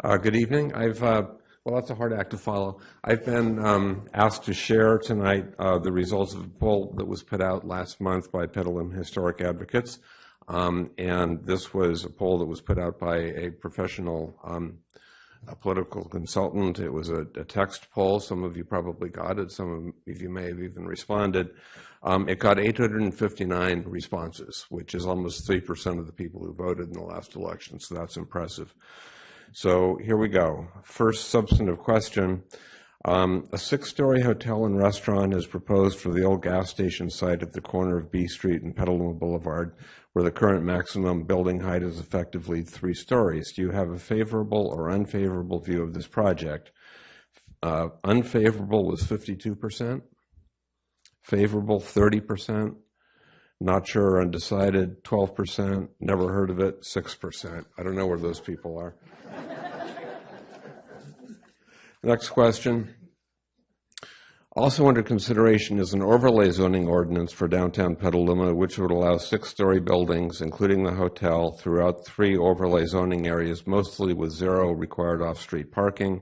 Good evening. Well, that's a hard act to follow. I've been asked to share tonight the results of a poll that was put out last month by Petaluma Historic Advocates. And this was a poll that was put out by a professional a political consultant. It was a text poll. Some of you probably got it. Some of you may have even responded. It got 859 responses, which is almost 3% of the people who voted in the last election, so that's impressive. So here we go. First substantive question. A six-story hotel and restaurant is proposed for the old gas station site at the corner of B Street and Petaluma Boulevard, where the current maximum building height is effectively 3 stories. Do you have a favorable or unfavorable view of this project? Unfavorable was 52%, favorable 30%, not sure or undecided 12%, never heard of it 6%. I don't know where those people are. Next question. Also under consideration is an overlay zoning ordinance for downtown Petaluma, which would allow 6-story buildings, including the hotel, throughout 3 overlay zoning areas, mostly with 0 required off-street parking.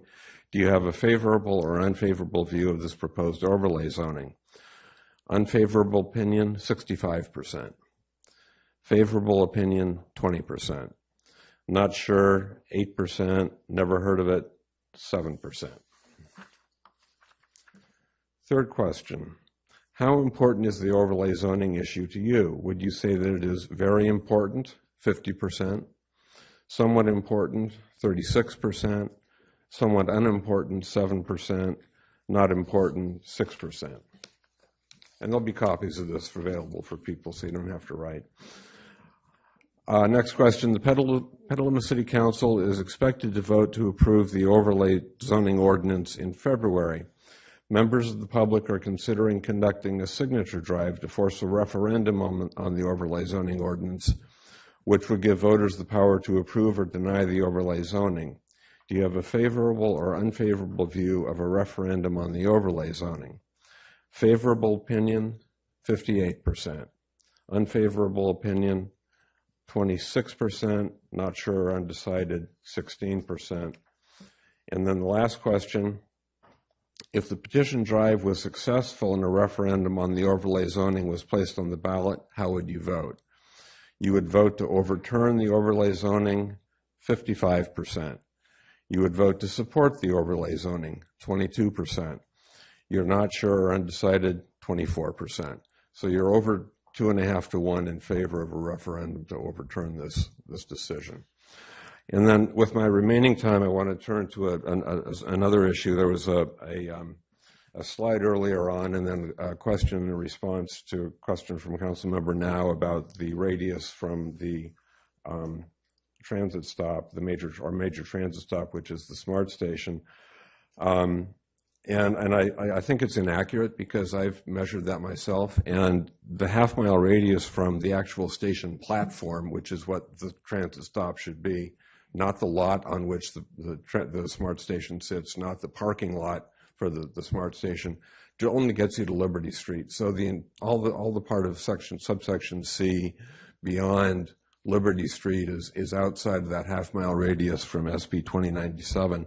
Do you have a favorable or unfavorable view of this proposed overlay zoning? Unfavorable opinion, 65%. Favorable opinion, 20%. Not sure, 8%. Never heard of it, 7%. Third question. How important is the overlay zoning issue to you? Would you say that it is very important, 50%, somewhat important, 36%, somewhat unimportant, 7%, not important, 6%? And there'll be copies of this available for people so you don't have to write. Next question. The Petaluma City Council is expected to vote to approve the overlay zoning ordinance in February. Members of the public are considering conducting a signature drive to force a referendum on the overlay zoning ordinance, which would give voters the power to approve or deny the overlay zoning. Do you have a favorable or unfavorable view of a referendum on the overlay zoning? Favorable opinion, 58%. Unfavorable opinion, 26%. Not sure or undecided, 16%. And then the last question. If the petition drive was successful and a referendum on the overlay zoning was placed on the ballot, how would you vote? You would vote to overturn the overlay zoning, 55%. You would vote to support the overlay zoning, 22%. You're not sure or undecided, 24%. So you're over 2.5 to 1 in favor of a referendum to overturn this decision. And then with my remaining time, I want to turn to another issue. There was a slide earlier on and then a question in response to a question from Councilmember Now about the radius from the transit stop, the major transit stop, which is the SMART station. And I think it's inaccurate because I've measured that myself, and the half-mile radius from the actual station platform, which is what the transit stop should be, not the lot on which the SMART station sits, not the parking lot for the SMART station, it only gets you to Liberty Street. So all the part of subsection C beyond Liberty Street is outside of that half-mile radius from SB 2097.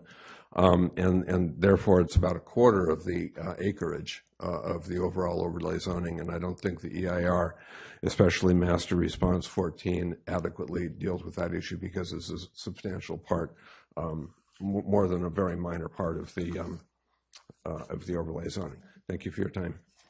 And therefore, it's about a quarter of the acreage of the overall overlay zoning, and I don't think the EIR, especially Master Response 14, adequately deals with that issue because it's a substantial part, more than a very minor part of the overlay zoning. Thank you for your time.